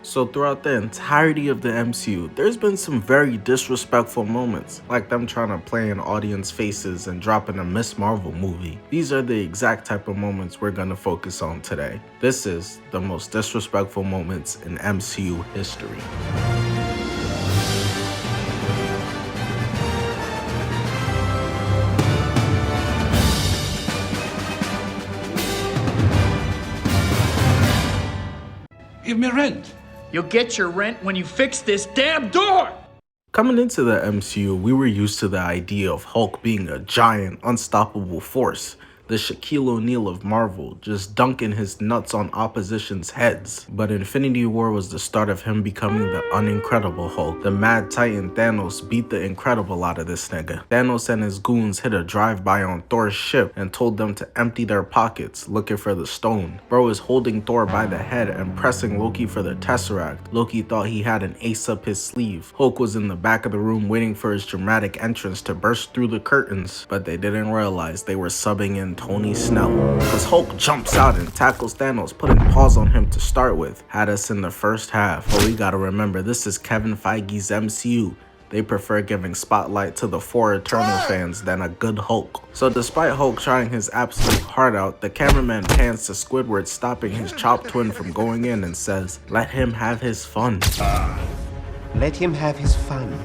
So throughout the entirety of the MCU, there's been some very disrespectful moments, like them trying to play in audience faces and dropping a Miss Marvel movie. These are the exact type of moments we're gonna focus on today. This is the most disrespectful moments in MCU history. Give me rent. You'll get your rent when you fix this damn door! Coming into the MCU, we were used to the idea of Hulk being a giant, unstoppable force. The Shaquille O'Neal of Marvel, just dunking his nuts on opposition's heads. But Infinity War was the start of him becoming the unincredible Hulk. The Mad Titan Thanos beat the incredible out of this nigga. Thanos and his goons hit a drive-by on Thor's ship and told them to empty their pockets, looking for the stone. Bro is holding Thor by the head and pressing Loki for the Tesseract. Loki thought he had an ace up his sleeve. Hulk was in the back of the room waiting for his dramatic entrance to burst through the curtains, but they didn't realize they were subbing in Tony Snell. Cause Hulk jumps out and tackles Thanos, putting paws on him to start with. Had us in the first half, but we gotta remember this is Kevin Feige's MCU. They prefer giving spotlight to the 4 Eternal fans than a good Hulk. So despite Hulk trying his absolute heart out, the cameraman pans to Squidward, stopping his chopped twin from going in, and says, "Let him have his fun." Let him have his fun.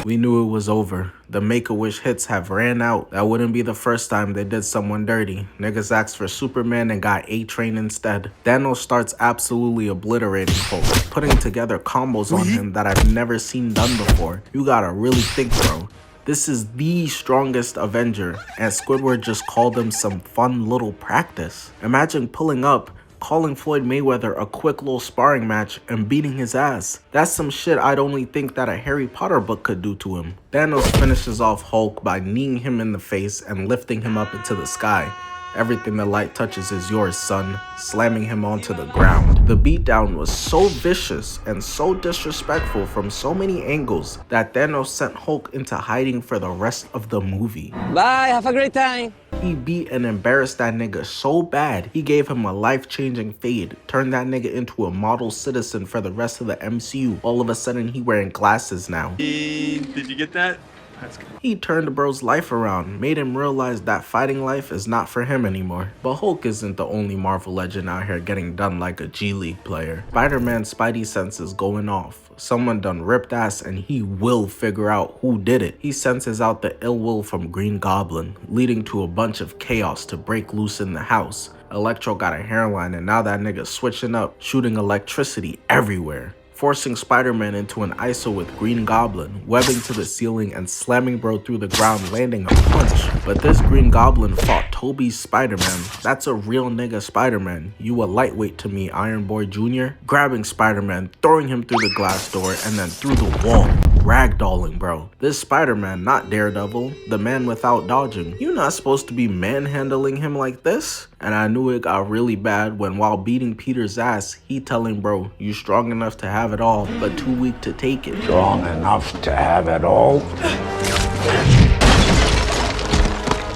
We knew it was over. The Make-A-Wish hits have ran out. That wouldn't be the first time they did someone dirty. Niggas asked for Superman and got A-Train instead. Thanos starts absolutely obliterating Hulk, putting together combos on him that I've never seen done before. You gotta really think, bro. This is the strongest Avenger, and Squidward just called him some fun little practice. Imagine pulling up, calling Floyd Mayweather a quick little sparring match and beating his ass. That's some shit I'd only think that a Harry Potter book could do to him. Thanos finishes off Hulk by kneeing him in the face and lifting him up into the sky. "Everything the light touches is yours, son," slamming him onto the ground. The beatdown was so vicious and so disrespectful from so many angles that Thanos sent Hulk into hiding for the rest of the movie. Bye, have a great time. He beat and embarrassed that nigga so bad, he gave him a life-changing fade, turned that nigga into a model citizen for the rest of the MCU. All of a sudden, he wearing glasses now. Did you get that? That's good. He turned the bro's life around, made him realize that fighting life is not for him anymore. But Hulk isn't the only Marvel legend out here getting done like a G League player. Spider-Man's spidey sense is going off. Someone done ripped ass and he will figure out who did it. He senses out the ill will from Green Goblin, leading to a bunch of chaos to break loose in the house. Electro got a hairline and now that nigga switching up, shooting electricity everywhere, forcing Spider-Man into an ISO with Green Goblin, webbing to the ceiling and slamming bro through the ground, landing a punch. But this Green Goblin fought Toby's Spider-Man. That's a real nigga Spider-Man. You a lightweight to me, Iron Boy Jr. Grabbing Spider-Man, throwing him through the glass door and then through the wall. Ragdolling, bro. This Spider-Man, not Daredevil, the man without dodging. You're not supposed to be manhandling him like this. And I knew it got really bad when, while beating Peter's ass, he telling bro, "You strong enough to have it all, but too weak to take it." Strong enough to have it all?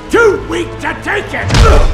Too weak to take it!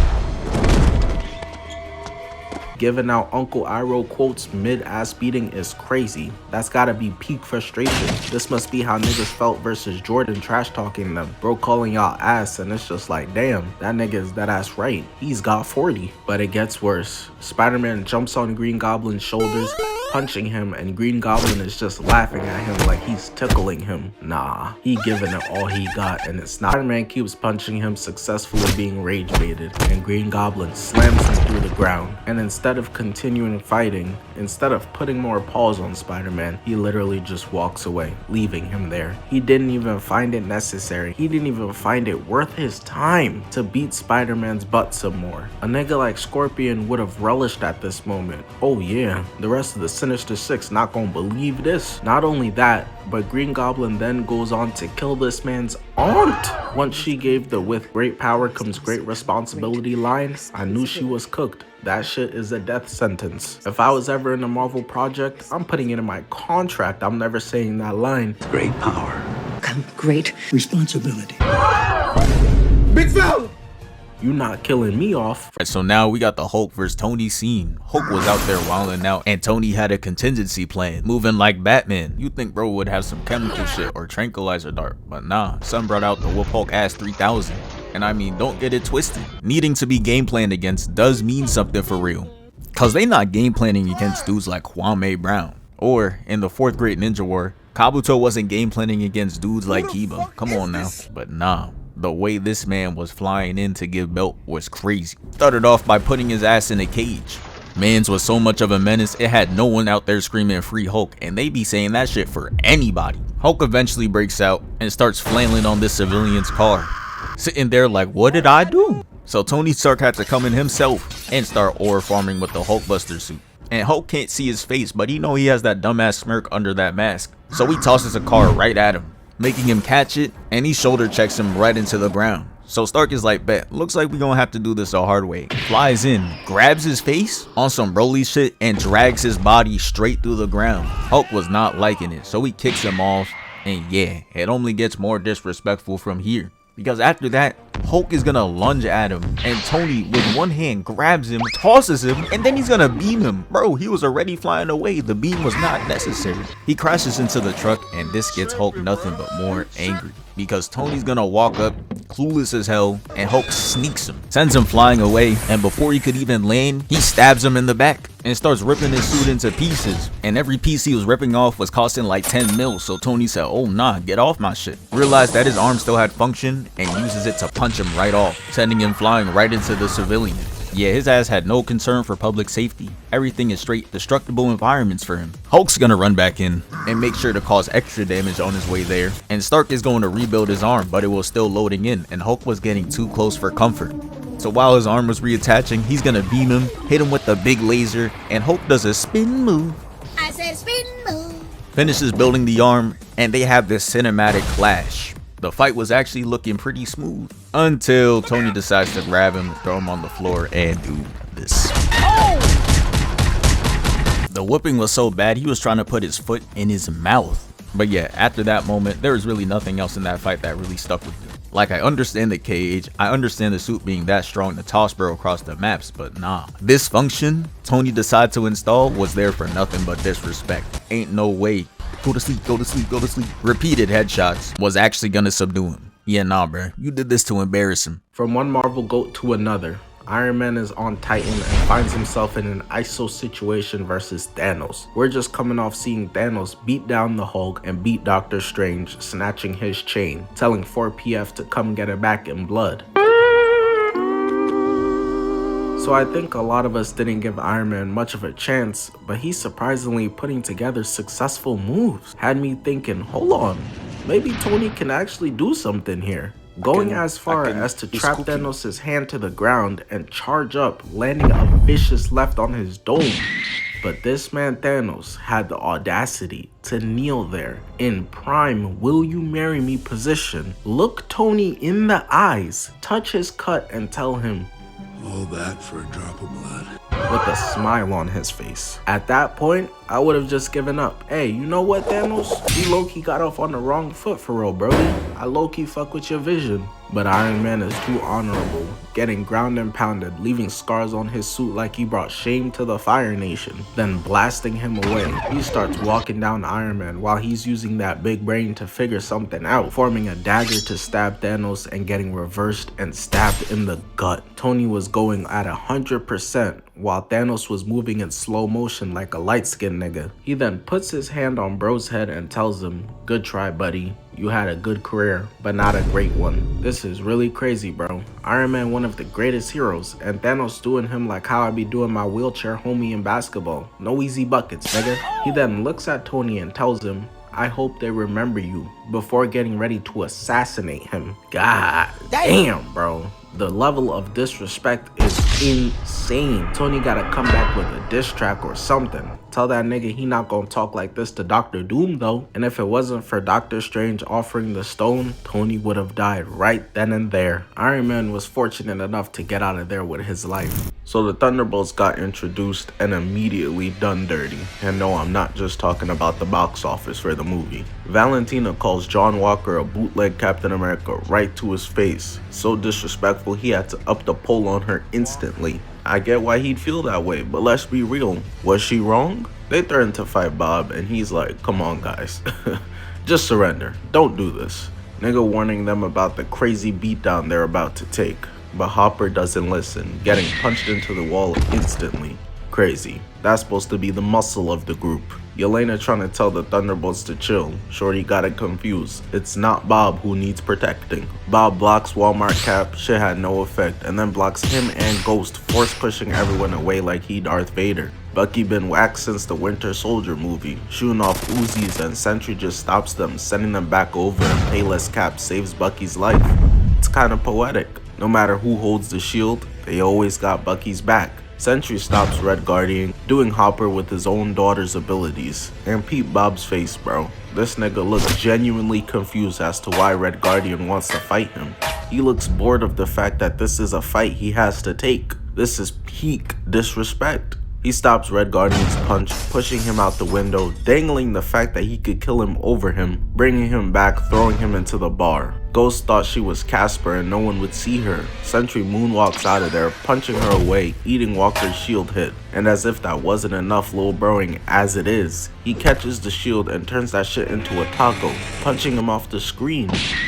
Giving out Uncle Iroh quotes mid-ass beating is crazy. That's gotta be peak frustration. This must be how niggas felt versus Jordan trash talking them. Bro calling y'all ass and it's just like, damn, that nigga is that ass right. He's got 40. But it gets worse. Spider-Man jumps on Green Goblin's shoulders, punching him, and Green Goblin is just laughing at him like he's tickling him. Nah, he giving it all he got and it's not. Spider-Man keeps punching him, successfully being rage baited, and Green Goblin slams him through the ground. And instead of continuing fighting, instead of putting more paws on Spider-Man, he literally just walks away, leaving him there. He didn't even find it necessary. He didn't even find it worth his time to beat Spider-Man's butt some more. A nigga like Scorpion would have relished at this moment. Oh yeah, the rest of the Sinister Six not gonna believe this. Not only that, but Green Goblin then goes on to kill this man's aunt. Once she gave the "with great power comes great responsibility" line, I knew she was cooked. That shit is a death sentence. If I was ever in a Marvel project, I'm putting it in my contract. I'm never saying that line. Great power. Come great Responsibility. Big fella! You not killing me off. So now we got the Hulk versus Tony scene. Hulk was out there wilding out and Tony had a contingency plan, moving like Batman. You think bro would have some chemical shit or tranquilizer dart, but nah, son brought out the Whoop Hulk Ass 3000. And I mean, don't get it twisted. Needing to be game planned against does mean something for real. Cause they not game planning against dudes like Kwame Brown. Or in the 4th grade Ninja War, Kabuto wasn't game planning against dudes like Kiba. Come on now. But nah, the way this man was flying in to give belt was crazy. Started off by putting his ass in a cage. Mans was so much of a menace, it had no one out there screaming free Hulk, and they be saying that shit for anybody. Hulk eventually breaks out and starts flailing on this civilian's car. Sitting there like, what did I do? So Tony Stark had to come in himself and start ore farming with the Hulkbuster suit. And Hulk can't see his face, but he know he has that dumbass smirk under that mask. So he tosses a car right at him, making him catch it, and he shoulder checks him right into the ground. So Stark is like, bet, looks like we gonna have to do this the hard way. Flies in, grabs his face on some Broly shit, and drags his body straight through the ground. Hulk was not liking it, so he kicks him off, and yeah, it only gets more disrespectful from here. Because after that, Hulk is gonna lunge at him, and Tony with one hand grabs him, tosses him, and then he's gonna beam him. Bro, he was already flying away. The beam was not necessary. He crashes into the truck, and this gets Hulk nothing but more angry. Because Tony's gonna walk up, clueless as hell, and Hulk sneaks him, sends him flying away, and before he could even land, he stabs him in the back and starts ripping his suit into pieces. And every piece he was ripping off was costing like 10 mil, so Tony said, oh nah, get off my shit. Realized that his arm still had function and uses it to punch him right off, sending him flying right into the civilian. Yeah, his ass had no concern for public safety. Everything is straight destructible environments for him. Hulk's gonna run back in and make sure to cause extra damage on his way there. And Stark is going to rebuild his arm, but it was still loading in, and Hulk was getting too close for comfort. So while his arm was reattaching, he's gonna beam him, hit him with the big laser, and Hulk does a spin move. I said spin move. Finishes building the arm, and they have this cinematic clash. The fight was actually looking pretty smooth until Tony decides to grab him, throw him on the floor, and do this. The whooping was so bad, he was trying to put his foot in his mouth. But yeah, after that moment, there was really nothing else in that fight that really stuck with me. Like, I understand the cage, I understand the suit being that strong to toss bro across the maps, but nah. This function Tony decided to install was there for nothing but disrespect. Ain't no way. Go to sleep, go to sleep, go to sleep. Repeated headshots was actually gonna subdue him. Yeah, nah, bro. You did this to embarrass him. From one Marvel GOAT to another, Iron Man is on Titan and finds himself in an ISO situation versus Thanos. We're just coming off seeing Thanos beat down the Hulk and beat Doctor Strange, snatching his chain, telling 4PF to come get it back in blood. So I think a lot of us didn't give Iron Man much of a chance, but he's surprisingly putting together successful moves. Had me thinking, hold on, maybe Tony can actually do something here. Going as far as to trap Thanos' hand to the ground and charge up, landing a vicious left on his dome. But this man Thanos had the audacity to kneel there in prime will you marry me position, look Tony in the eyes, touch his cut and tell him, All that for a drop of blood. with a smile on his face. At that point, I would have just given up. Hey, you know what, Thanos? You low-key got off on the wrong foot for real, bro. I low-key fuck with your vision. But Iron Man is too honorable, getting ground and pounded, leaving scars on his suit like he brought shame to the Fire Nation, then blasting him away. He starts walking down Iron Man while he's using that big brain to figure something out, forming a dagger to stab Thanos and getting reversed and stabbed in the gut. Tony was going at 100% while Thanos was moving in slow motion like a light-skinned nigga. He then puts his hand on bro's head and tells him, good try, buddy. You had a good career, but not a great one. This is really crazy, bro. Iron Man one of the greatest heroes, and Thanos doing him like how I be doing my wheelchair homie in basketball. No easy buckets, nigga. He then looks at Tony and tells him, I hope they remember you, before getting ready to assassinate him. God damn, bro. The level of disrespect is insane. Tony gotta come back with a diss track or something. Tell that nigga he not gonna talk like this to Dr. Doom though. And if it wasn't for Doctor Strange offering the stone, Tony would have died right then and there. Iron Man was fortunate enough to get out of there with his life. So the Thunderbolts got introduced and immediately done dirty. And no, I'm not just talking about the box office for the movie. Valentina calls John Walker a bootleg Captain America right to his face. So disrespectful, he had to up the poll on her instantly. I get why he'd feel that way, but let's be real. Was she wrong? They threatened to fight Bob and he's like, come on guys, just surrender, don't do this. Nigga warning them about the crazy beatdown they're about to take. But Hopper doesn't listen, getting punched into the wall instantly. Crazy. That's supposed to be the muscle of the group. Yelena trying to tell the Thunderbolts to chill. Shorty got it confused. It's not Bob who needs protecting. Bob blocks Walmart Cap, shit had no effect, and then blocks him and Ghost, force pushing everyone away like he Darth Vader. Bucky been whacked since the Winter Soldier movie, shooting off Uzis, and Sentry just stops them, sending them back over, and Payless Cap saves Bucky's life. It's kinda poetic. No matter who holds the shield, they always got Bucky's back. Sentry stops Red Guardian, doing Hopper with his own daughter's abilities. And peep Bob's face, bro. This nigga looks genuinely confused as to why Red Guardian wants to fight him. He looks bored of the fact that this is a fight he has to take. This is peak disrespect. He stops Red Guardian's punch, pushing him out the window, dangling the fact that he could kill him over him, bringing him back, throwing him into the bar. Ghost thought she was Casper and no one would see her. Sentry moonwalks out of there, punching her away, eating Walker's shield hit. And as if that wasn't enough lil broing as it is, he catches the shield and turns that shit into a taco, punching him off the screen.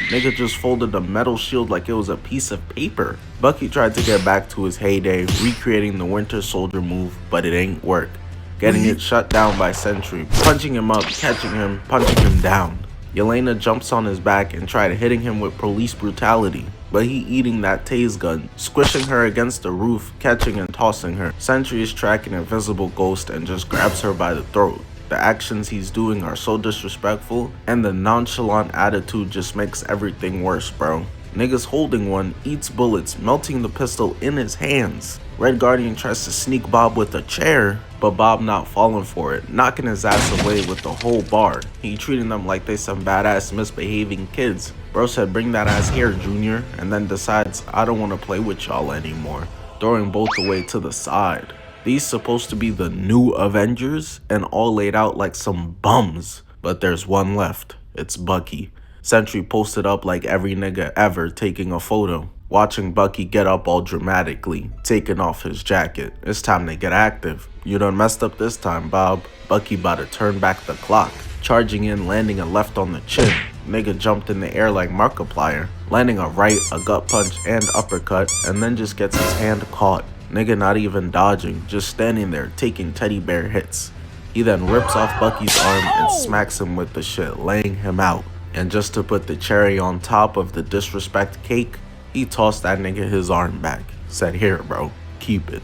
Nigga just folded the metal shield like it was a piece of paper. Bucky tried to get back to his heyday, recreating the Winter Soldier move, but it ain't work. Getting it shut down by Sentry, punching him up, catching him, punching him down. Yelena jumps on his back and tried hitting him with police brutality, but he eating that tase gun, squishing her against the roof, catching and tossing her. Sentry is tracking Invisible Ghost and just grabs her by the throat. The actions he's doing are so disrespectful, and the nonchalant attitude just makes everything worse, bro. Niggas holding one, eats bullets, melting the pistol in his hands. Red Guardian tries to sneak Bob with a chair, but Bob not falling for it, knocking his ass away with the whole bar. He treating them like they some badass misbehaving kids. Bro said bring that ass here, Junior, and then decides I don't want to play with y'all anymore, throwing both away to the side. These supposed to be the new Avengers and all laid out like some bums, but there's one left. It's Bucky. Sentry posted up like every nigga ever taking a photo, watching Bucky get up all dramatically, taking off his jacket. It's time to get active. You done messed up this time, Bob. Bucky about to turn back the clock, charging in, landing a left on the chin. Nigga jumped in the air like Markiplier, landing a right, a gut punch, and uppercut, and then just gets his hand caught. Nigga not even dodging, just standing there taking teddy bear hits. He then rips off Bucky's arm and smacks him with the shit, laying him out. And just to put the cherry on top of the disrespect cake, he tossed that nigga his arm back. Said, here bro, keep it.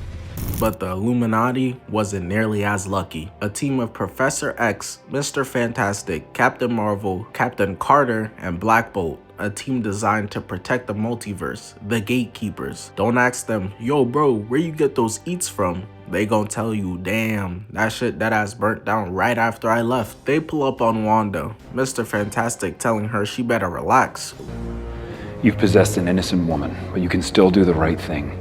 But the Illuminati wasn't nearly as lucky. A team of Professor X, Mr. Fantastic, Captain Marvel, Captain Carter, and Black Bolt. A team designed to protect the multiverse, the gatekeepers. Don't ask them, yo bro, where you get those eats from? They gon' tell you, damn, that shit that ass burnt down right after I left. They pull up on Wanda, Mr. Fantastic telling her she better relax. You've possessed an innocent woman, but you can still do the right thing.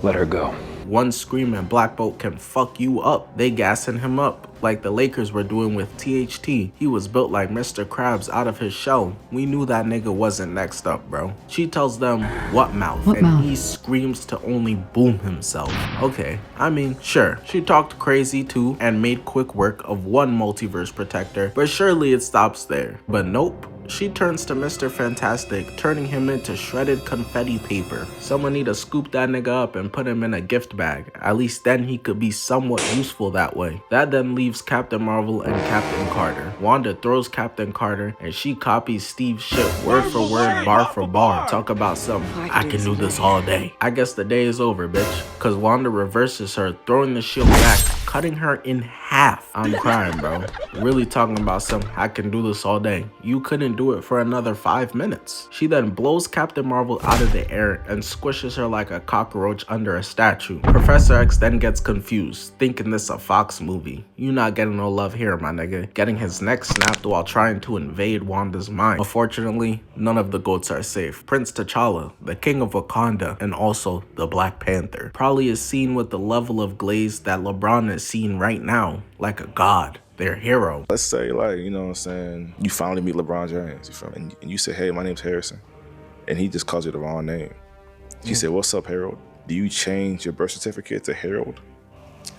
Let her go. One scream and Black Bolt can fuck you up. They gassing him up like the Lakers were doing with THT. He was built like Mr. Krabs out of his shell. We knew that nigga wasn't next up, bro. She tells them, what mouth? He screams to only boom himself. Okay, I mean, sure. She talked crazy too and made quick work of one multiverse protector, but surely it stops there. But nope. She turns to Mr. Fantastic, turning him into shredded confetti paper. Someone need to scoop that nigga up and put him in a gift bag. At least then he could be somewhat useful that way. That then leaves Captain Marvel and Captain Carter. Wanda throws Captain Carter and she copies Steve's shit word for word, bar for bar. Talk about some, I can do this all day. I guess the day is over, bitch. Cause Wanda reverses her, throwing the shield back, cutting her in half. I'm crying, bro. Really talking about some, I can do this all day. You couldn't do it for another 5 minutes. She then blows Captain Marvel out of the air and squishes her like a cockroach under a statue. Professor X then gets confused, thinking this a Fox movie. You not getting no love here, my nigga. Getting his neck snapped while trying to invade Wanda's mind. Unfortunately, none of the goats are safe. Prince T'Challa, the king of Wakanda, and also the Black Panther, probably is seen with the level of glaze that LeBron is seen right now, like a god. Their hero. Let's say, like, you know what I'm saying, you finally meet LeBron James, you feel me? And you say, hey, my name's Harrison, and he just calls you the wrong name. She said, what's up, Harold? Do you change your birth certificate to Harold?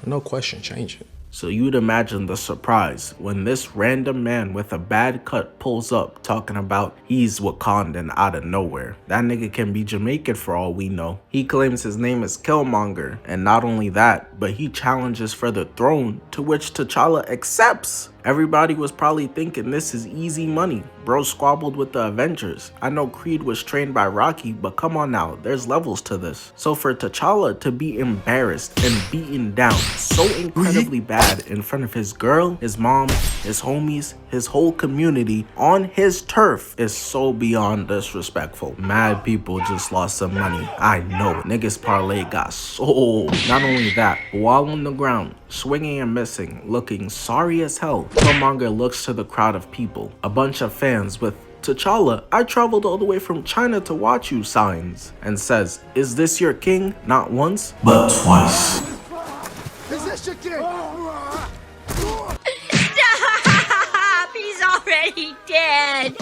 No question, change it. So you'd imagine the surprise when this random man with a bad cut pulls up talking about he's Wakandan out of nowhere. That nigga can be Jamaican for all we know. He claims his name is Killmonger, and not only that, but he challenges for the throne, to which T'Challa accepts. Everybody was probably thinking this is easy money. Bro squabbled with the Avengers. I know Creed was trained by Rocky, but come on now, there's levels to this. So for T'Challa to be embarrassed and beaten down so incredibly bad in front of his girl, his mom, his homies, his whole community on his turf is so beyond disrespectful. Mad people just lost some money. I know. Niggas parlay got sold. Not only that, while on the ground, swinging and missing, looking sorry as hell, Killmonger looks to the crowd of people, a bunch of fans with T'Challa, I traveled all the way from China to watch you signs, and says, is this your king? Not once, but twice. Is this your king? Stop! He's already dead.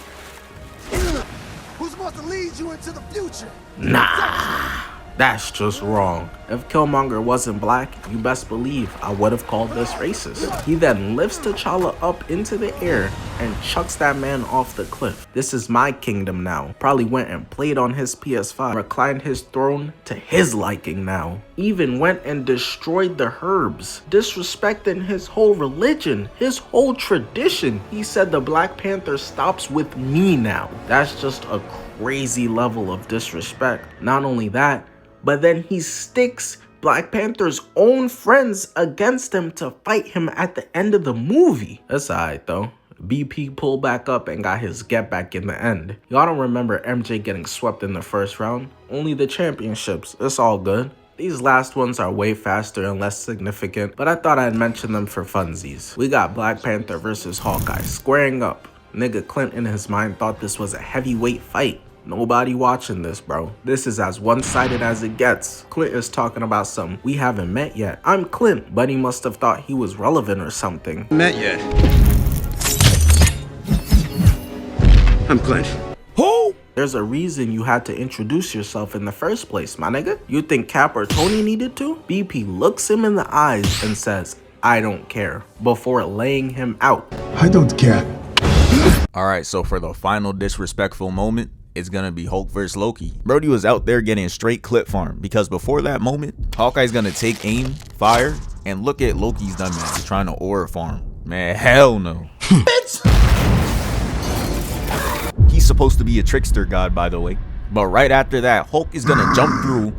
Who's supposed to lead you into the future? Nah. That's just wrong. If Killmonger wasn't black, you best believe I would have called this racist. He then lifts T'Challa up into the air and chucks that man off the cliff. This is my kingdom now. Probably went and played on his PS5, reclined his throne to his liking now. Even went and destroyed the herbs, disrespecting his whole religion, his whole tradition. He said the Black Panther stops with me now. That's just a crazy level of disrespect. Not only that, but then he sticks Black Panther's own friends against him to fight him at the end of the movie. That's alright though. BP pulled back up and got his get back in the end. Y'all don't remember MJ getting swept in the first round? Only the championships. It's all good. These last ones are way faster and less significant, but I thought I'd mention them for funsies. We got Black Panther versus Hawkeye squaring up. Nigga Clint in his mind thought this was a heavyweight fight. Nobody watching this, bro. This is as one-sided as it gets. Clint is talking about some, we haven't met yet. I'm Clint, but he must have thought he was relevant or something. Met yet? I'm Clint. Who? There's a reason you had to introduce yourself in the first place, my nigga. You think Cap or Tony needed to? BP looks him in the eyes and says, I don't care, before laying him out. I don't care. Alright, so for the final disrespectful moment, it's gonna be Hulk vs. Loki. Brody was out there getting straight clip farm because before that moment, Hawkeye's gonna take aim, fire, and look at Loki's dumbass trying to aura farm. Man, hell no. He's supposed to be a trickster god, by the way. But right after that, Hulk is gonna jump through,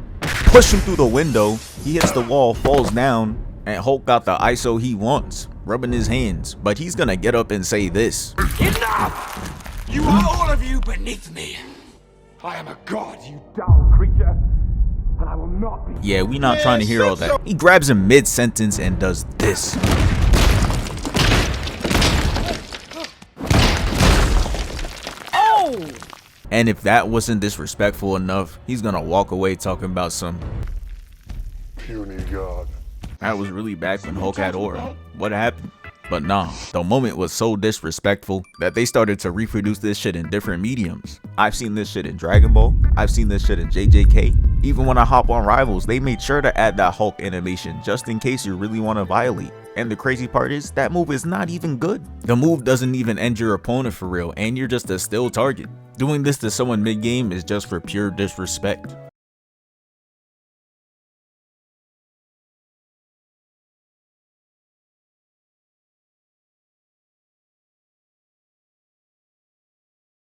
push him through the window, he hits the wall, falls down, and Hulk got the ISO he wants, rubbing his hands. But he's gonna get up and say this. Enough! You are all of you beneath me. I am a god, you dull creature, and I will not be. Yeah, we not trying to hear all that. He grabs him mid-sentence and does this. Oh! And if that wasn't disrespectful enough, he's gonna walk away talking about some Puny god. that was really back when Hulk had aura. What happened? But nah, the moment was so disrespectful that they started to reproduce this shit in different mediums. I've seen this shit in Dragon Ball, I've seen this shit in JJK. Even when I hop on Rivals, they made sure to add that Hulk animation just in case you really want to violate. And the crazy part is, that move is not even good. The move doesn't even end your opponent for real, and you're just a still target. Doing this to someone mid-game is just for pure disrespect.